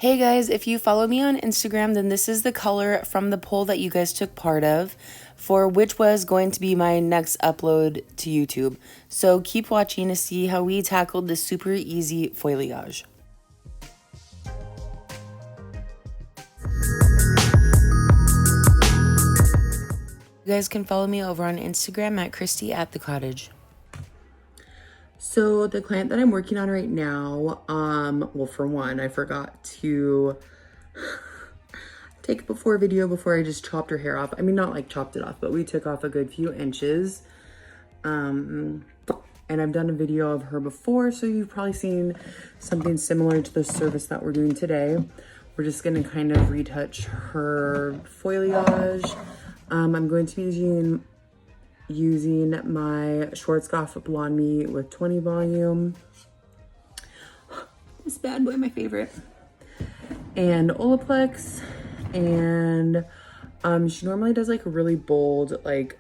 Hey guys, if you follow me on Instagram, then this is the color from the poll that you guys took part of for which was going to be my next upload to YouTube. So keep watching to see how we tackled this super easy foliage. You guys can follow me over on Instagram at Christy@thecottage. So the client that I'm working on right now, well, for one, I forgot to take a before video before I just chopped her hair off. I mean, not like chopped it off, but we took off a good few inches. And I've done a video of her before, so you've probably seen something similar to the service that we're doing today. We're just gonna kind of retouch her foliage. I'm going to be using my Schwarzkopf Blonde Me with 20 volume. This bad boy, my favorite. And Olaplex. And she normally does like a really bold, like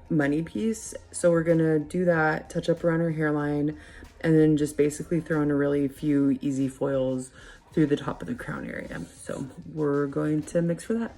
money piece. So we're gonna do that, touch up around her hairline, and then just basically throw in a really few easy foils through the top of the crown area. So we're going to mix for that.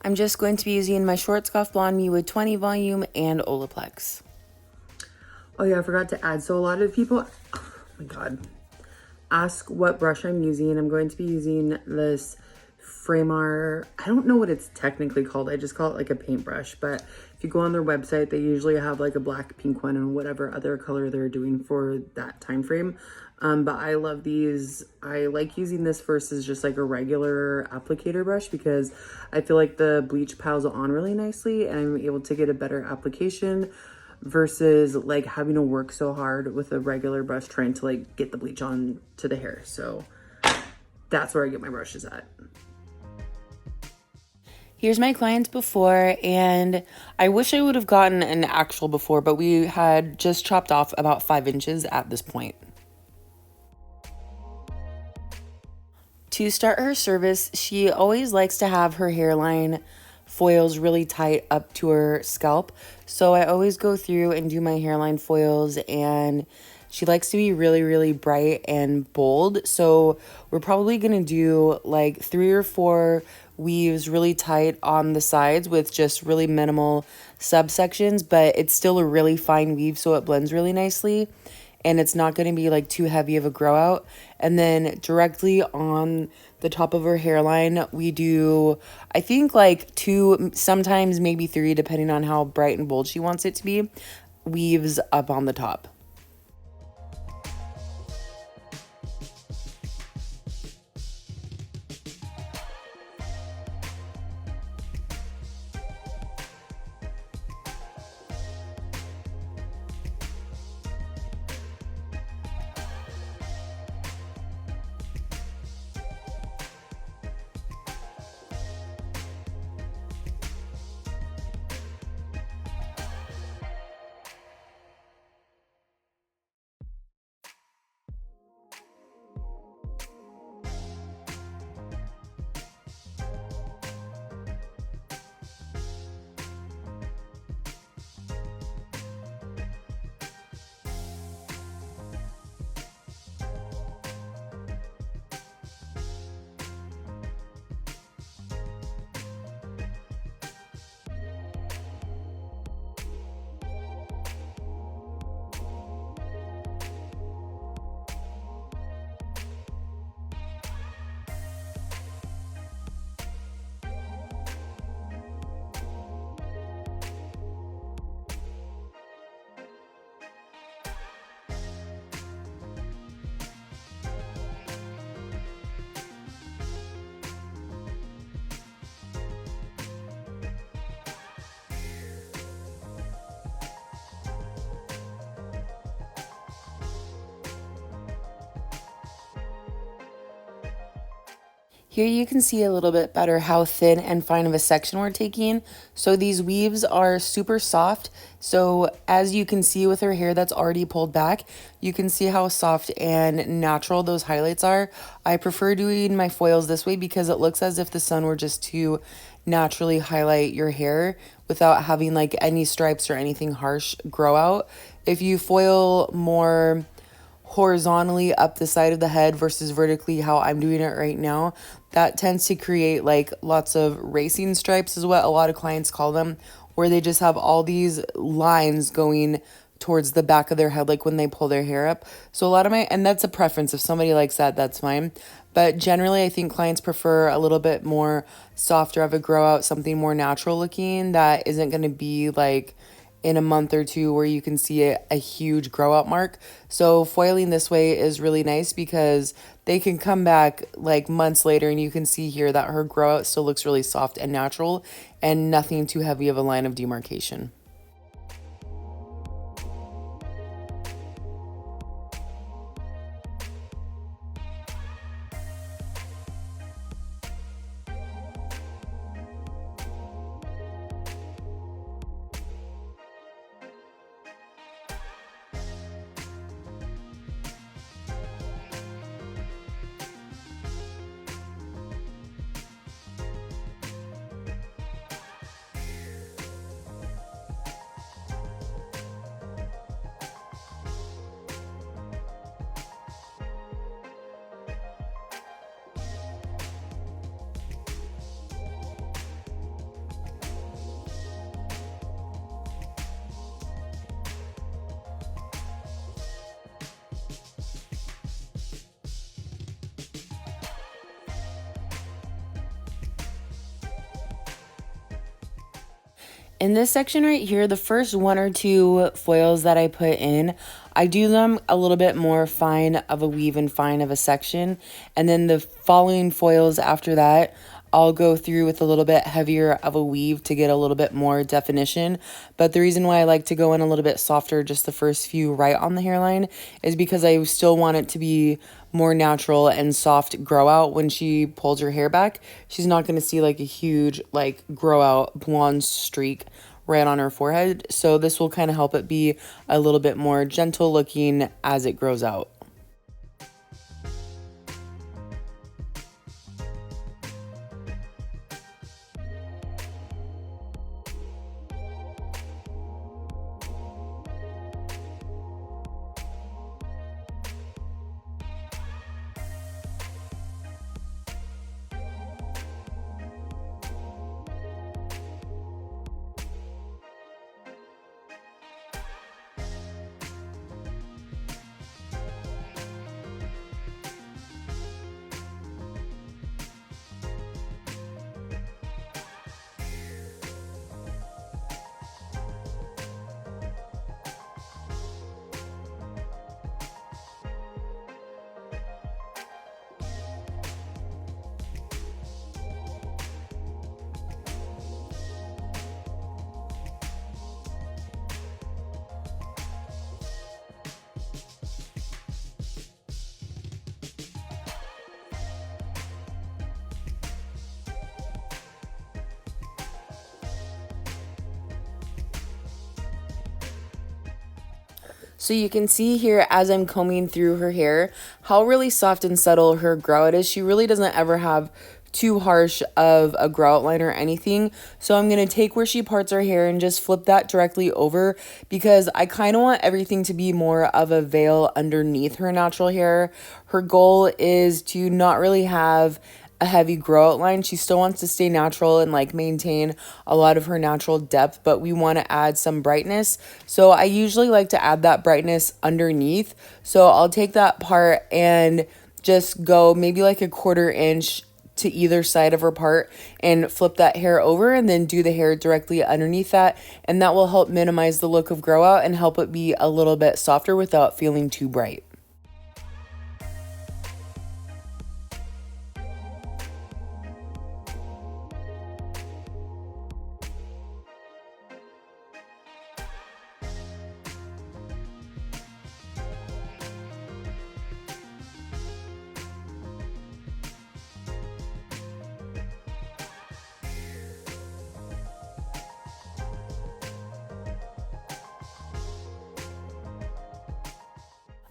I'm just going to be using my Schwarzkopf Blonde Me with 20 volume and Olaplex. Oh yeah, I forgot to add. So a lot of people, oh my God, ask what brush I'm using. I'm going to be using this Framar. I don't know what it's technically called. I just call it like a paintbrush. But if you go on their website, they usually have like a black, pink one and whatever other color they're doing for that time frame. But I love these. I like using this versus just like a regular applicator brush because I feel like the bleach piles on really nicely and I'm able to get a better application versus like having to work so hard with a regular brush trying to like get the bleach on to the hair. So that's where I get my brushes at. Here's my client before, and I wish I would have gotten an actual before, but we had just chopped off about 5 inches at this point. To start her service, she always likes to have her hairline foils really tight up to her scalp. So I always go through and do my hairline foils, and she likes to be really, really bright and bold. So we're probably going to do like 3 or 4 weaves really tight on the sides with just really minimal subsections, but it's still a really fine weave, so it blends really nicely. And it's not going to be like too heavy of a grow out. And then directly on the top of her hairline, we do, I think like 2, sometimes maybe 3, depending on how bright and bold she wants it to be, weaves up on the top. Here you can see a little bit better how thin and fine of a section we're taking. So these weaves are super soft. So as you can see with her hair that's already pulled back, you can see how soft and natural those highlights are. I prefer doing my foils this way because it looks as if the sun were just to naturally highlight your hair without having like any stripes or anything harsh grow out. If you foil more horizontally up the side of the head versus vertically how I'm doing it right now, that tends to create like lots of racing stripes is what a lot of clients call them, where they just have all these lines going towards the back of their head like when they pull their hair up. So a lot of and that's a preference. If somebody likes that, that's fine. But generally I think clients prefer a little bit more softer of a grow out, something more natural looking that isn't going to be like in a month or two where you can see a huge grow out mark. So foiling this way is really nice because they can come back like months later and you can see here that her grow out still looks really soft and natural and nothing too heavy of a line of demarcation. In this section right here, the first one or two foils that I put in, I do them a little bit more fine of a weave and fine of a section. And then the following foils after that, I'll go through with a little bit heavier of a weave to get a little bit more definition. But the reason why I like to go in a little bit softer just the first few right on the hairline is because I still want it to be more natural and soft grow out. When she pulls her hair back, she's not going to see like a huge like grow out blonde streak right on her forehead. So this will kind of help it be a little bit more gentle looking as it grows out. So you can see here as I'm combing through her hair how really soft and subtle her grow out is. She really doesn't ever have too harsh of a grow out line or anything. So I'm going to take where she parts her hair and just flip that directly over because I kind of want everything to be more of a veil underneath her natural hair. Her goal is to not really have a heavy grow out line. She still wants to stay natural and like maintain a lot of her natural depth, but we want to add some brightness. So I usually like to add that brightness underneath. So I'll take that part and just go maybe like a 1/4 inch to either side of her part and flip that hair over and then do the hair directly underneath that. And that will help minimize the look of grow out and help it be a little bit softer without feeling too bright.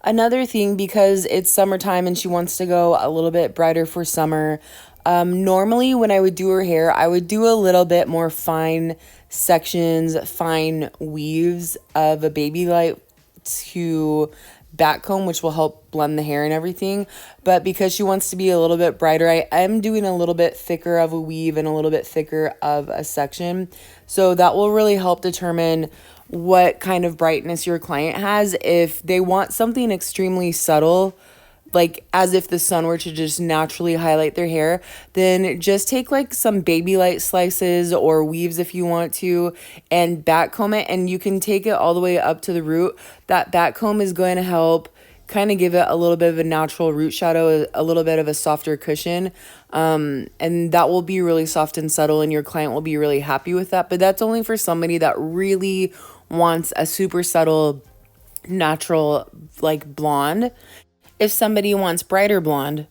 Another thing, because it's summertime and she wants to go a little bit brighter for summer, normally when I would do her hair, I would do a little bit more fine sections, fine weaves of a baby light to back comb, which will help blend the hair and everything. But because she wants to be a little bit brighter, I am doing a little bit thicker of a weave and a little bit thicker of a section. So that will really help determine what kind of brightness your client has. If they want something extremely subtle, like as if the sun were to just naturally highlight their hair, then just take like some baby light slices or weaves if you want to, and back comb it, and you can take it all the way up to the root. That back comb is going to help kind of give it a little bit of a natural root shadow, a little bit of a softer cushion, and that will be really soft and subtle, and your client will be really happy with that. But that's only for somebody that really wants a super subtle natural like blonde. If somebody wants brighter blonde,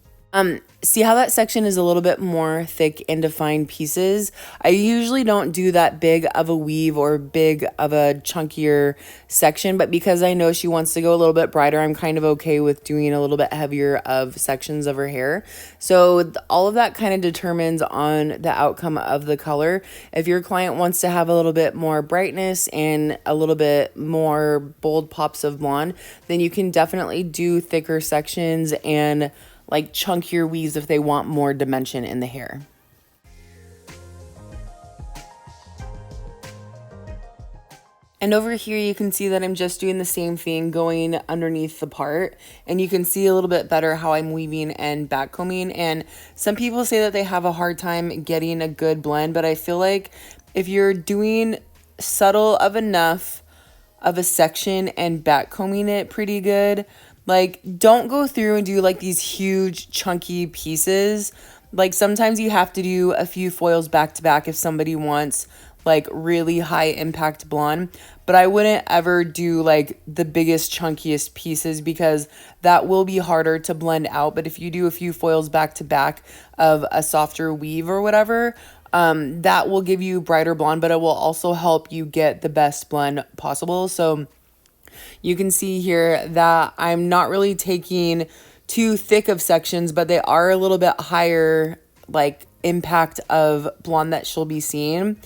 see how that section is a little bit more thick and defined pieces? I usually don't do that big of a weave or big of a chunkier section, but because I know she wants to go a little bit brighter, I'm kind of okay with doing a little bit heavier of sections of her hair. So all of that kind of determines on the outcome of the color. If your client wants to have a little bit more brightness and a little bit more bold pops of blonde, then you can definitely do thicker sections and like chunkier weaves if they want more dimension in the hair. And over here you can see that I'm just doing the same thing going underneath the part, and you can see a little bit better how I'm weaving and backcombing. And some people say that they have a hard time getting a good blend, but I feel like if you're doing subtle of enough of a section and backcombing it pretty good, like don't go through and do like these huge chunky pieces. Like sometimes you have to do a few foils back to back if somebody wants like really high impact blonde, but I wouldn't ever do like the biggest chunkiest pieces because that will be harder to blend out. But if you do a few foils back to back of a softer weave or whatever, that will give you brighter blonde, but it will also help you get the best blend possible. So you can see here that I'm not really taking too thick of sections, but they are a little bit higher like impact of blonde that she'll be seeing.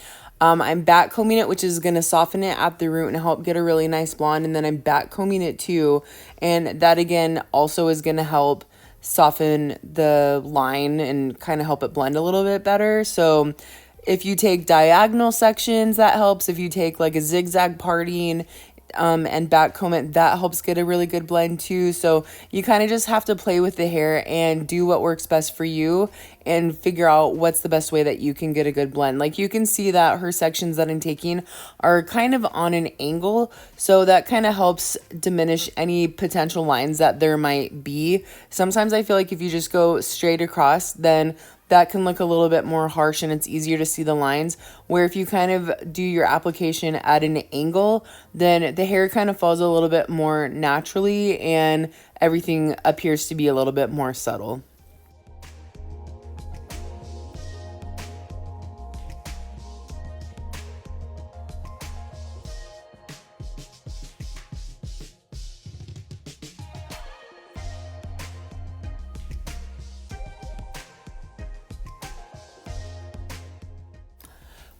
I'm back combing it, which is going to soften it at the root and help get a really nice blonde. And then I'm back combing it too. And that again also is going to help soften the line and kind of help it blend a little bit better. So if you take diagonal sections, that helps. If you take like a zigzag parting and back comb it, that helps get a really good blend too. So you kind of just have to play with the hair and do what works best for you and figure out what's the best way that you can get a good blend. Like you can see that her sections that I'm taking are kind of on an angle, so that kind of helps diminish any potential lines that there might be. Sometimes I feel like if you just go straight across, then that can look a little bit more harsh and it's easier to see the lines, where if you kind of do your application at an angle, then the hair kind of falls a little bit more naturally and everything appears to be a little bit more subtle.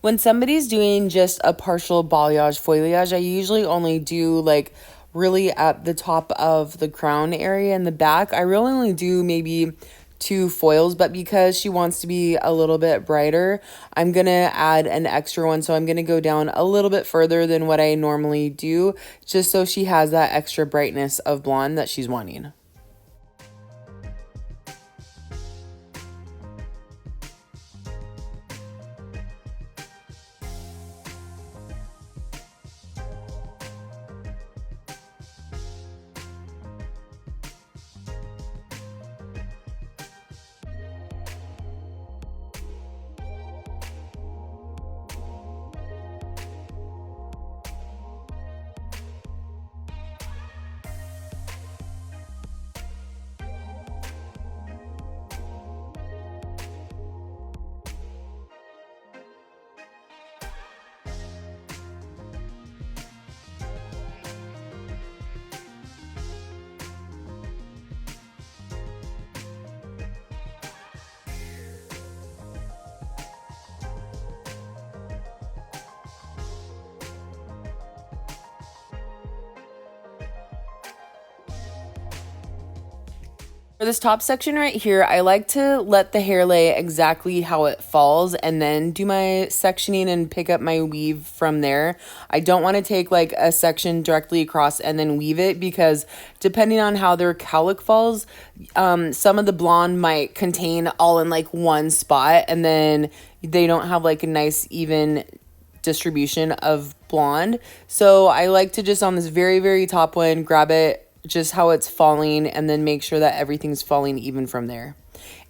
When somebody's doing just a partial balayage foliage, I usually only do like really at the top of the crown area in the back. I really only do maybe 2 foils, but because she wants to be a little bit brighter, I'm going to add an extra one. So I'm going to go down a little bit further than what I normally do, just so she has that extra brightness of blonde that she's wanting. For this top section right here, I like to let the hair lay exactly how it falls and then do my sectioning and pick up my weave from there. I don't want to take like a section directly across and then weave it, because depending on how their cowlick falls, some of the blonde might contain all in like one spot, and then they don't have like a nice even distribution of blonde. So I like to just on this very, very top one, grab it just how it's falling and then make sure that everything's falling even from there.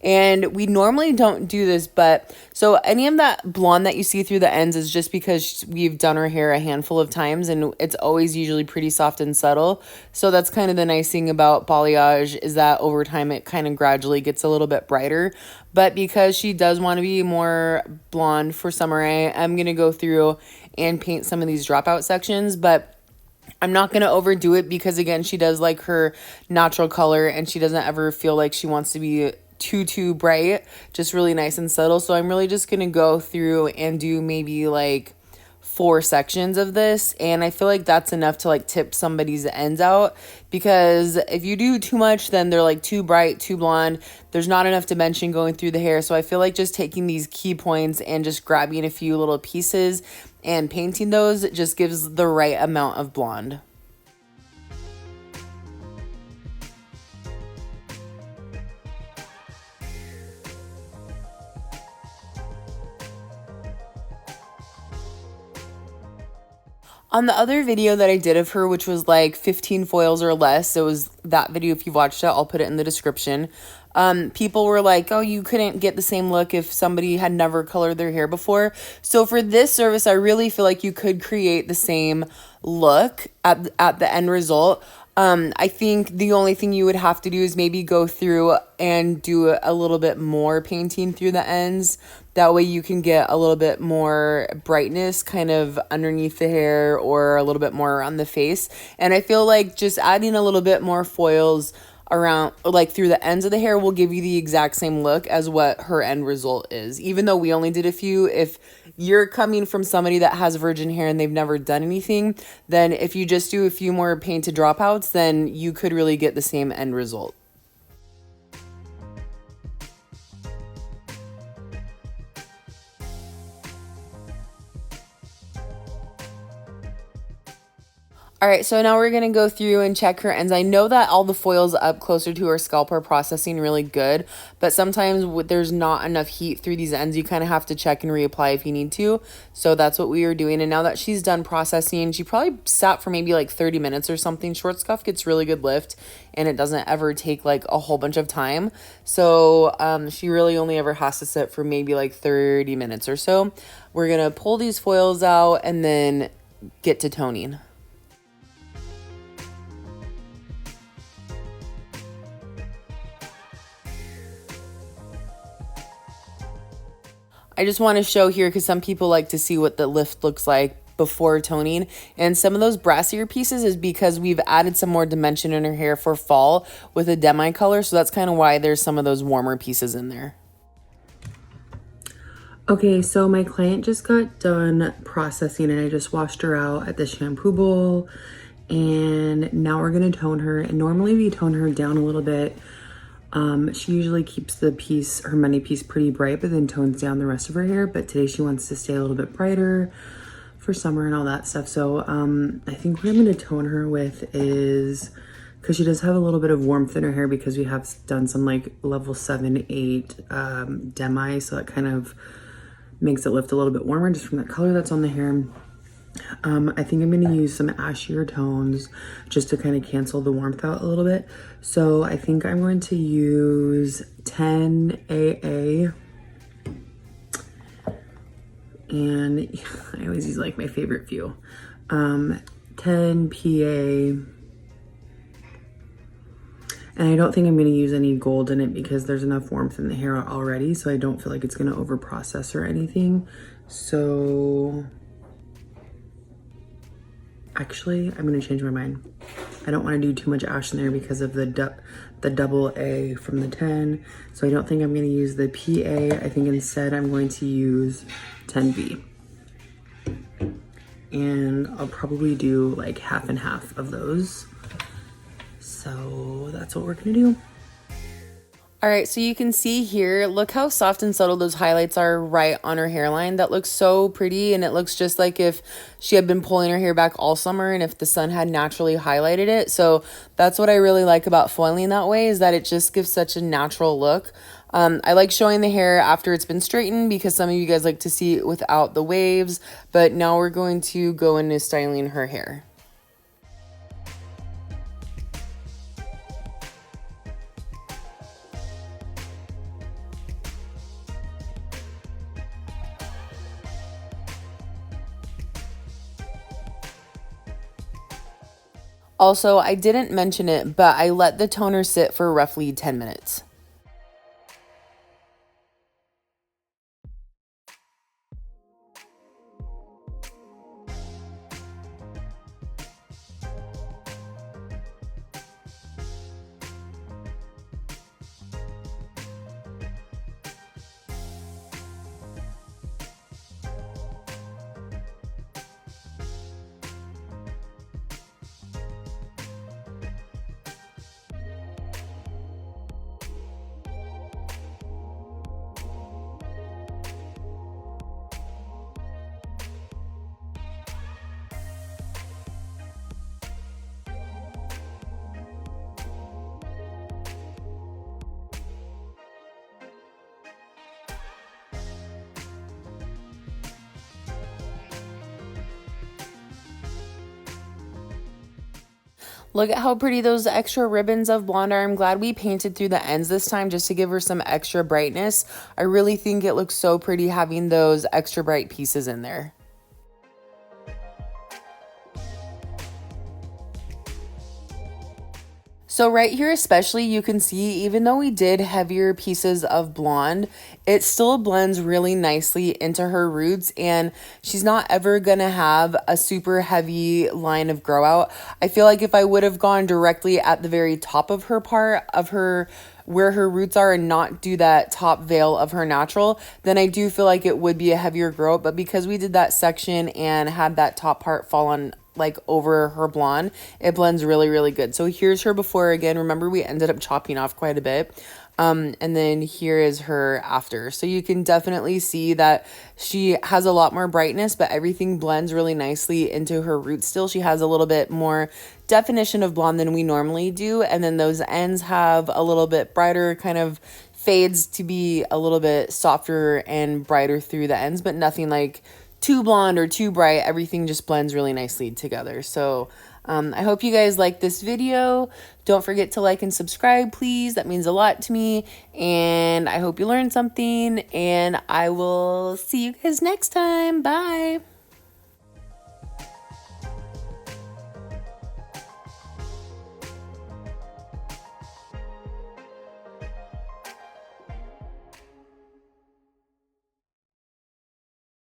And we normally don't do this, but so any of that blonde that you see through the ends is just because we've done our hair a handful of times, and it's always usually pretty soft and subtle. So that's kind of the nice thing about balayage, is that over time it kind of gradually gets a little bit brighter. But because she does want to be more blonde for summer, I'm going to go through and paint some of these dropout sections, but I'm not going to overdo it because, again, she does like her natural color and she doesn't ever feel like she wants to be too bright, just really nice and subtle. So I'm really just going to go through and do maybe like 4 sections of this, and I feel like that's enough to like tip somebody's ends out, because if you do too much, then they're like too bright, too blonde. There's not enough dimension going through the hair. So I feel like just taking these key points and just grabbing a few little pieces and painting those just gives the right amount of blonde. On the other video that I did of her, which was like 15 foils or less, it was that video. If you watched it, I'll put it in the description. People were like, oh, you couldn't get the same look if somebody had never colored their hair before. So for this service, I really feel like you could create the same look at the end result. I think the only thing you would have to do is maybe go through and do a little bit more painting through the ends. That way you can get a little bit more brightness kind of underneath the hair or a little bit more around the face. And I feel like just adding a little bit more foils around, like through the ends of the hair, will give you the exact same look as what her end result is. Even though we only did a few, if you're coming from somebody that has virgin hair and they've never done anything, then if you just do a few more painted dropouts, then you could really get the same end result. All right, so now we're going to go through and check her ends. I know that all the foils up closer to her scalp are processing really good, but sometimes there's not enough heat through these ends. You kind of have to check and reapply if you need to. So that's what we are doing. And now that she's done processing, she probably sat for maybe like 30 minutes or something. Short scuff gets really good lift, and it doesn't ever take like a whole bunch of time. So she really only ever has to sit for maybe like 30 minutes or so. We're going to pull these foils out and then get to toning. I just want to show here because some people like to see what the lift looks like before toning. And some of those brassier pieces is because we've added some more dimension in her hair for fall with a demi color. So that's kind of why there's some of those warmer pieces in there. Okay, so my client just got done processing and I just washed her out at the shampoo bowl. And now we're going to tone her. And normally we tone her down a little bit. She usually keeps the piece, her money piece, pretty bright, but then tones down the rest of her hair. But today she wants to stay a little bit brighter for summer and all that stuff. So I think what I'm going to tone her with is, because she does have a little bit of warmth in her hair because we have done some like level 7, 8 demi. So that kind of makes it lift a little bit warmer just from the color that's on the hair. I think I'm going to use some ashier tones just to kind of cancel the warmth out a little bit. So I think I'm going to use 10 AA. And I always use like my favorite few. 10 PA. And I don't think I'm going to use any gold in it because there's enough warmth in the hair already. So I don't feel like it's going to over process or anything. So actually, I'm going to change my mind. I don't want to do too much ash in there because of the double A from the 10. So I don't think I'm going to use the PA. I think instead I'm going to use 10B. And I'll probably do like half and half of those. So that's what we're going to do. All right, so you can see here, look how soft and subtle those highlights are right on her hairline. That looks so pretty, and it looks just like if she had been pulling her hair back all summer and if the sun had naturally highlighted it. So that's what I really like about foiling that way, is that it just gives such a natural look. I like showing the hair after it's been straightened because some of you guys like to see it without the waves, but now we're going to go into styling her hair. Also, I didn't mention it, but I let the toner sit for roughly 10 minutes. Look at how pretty those extra ribbons of blonde are. I'm glad we painted through the ends this time just to give her some extra brightness. I really think it looks so pretty having those extra bright pieces in there. So right here especially, you can see even though we did heavier pieces of blonde, it still blends really nicely into her roots, and she's not ever gonna have a super heavy line of grow out. I feel like if I would have gone directly at the very top of her part of her where her roots are and not do that top veil of her natural, then I do feel like it would be a heavier grow out. But because we did that section and had that top part fall on like over her blonde, it blends really, really good. So here's her before again. Remember, we ended up chopping off quite a bit. And then here is her after. So you can definitely see that she has a lot more brightness, but everything blends really nicely into her roots still. She has a little bit more definition of blonde than we normally do. And then those ends have a little bit brighter, kind of fades to be a little bit softer and brighter through the ends, but nothing like too blonde or too bright. Everything just blends really nicely together. So I hope you guys like this video. Don't forget to like and subscribe, please. That means a lot to me. And I hope you learned something. And I will see you guys next time. Bye.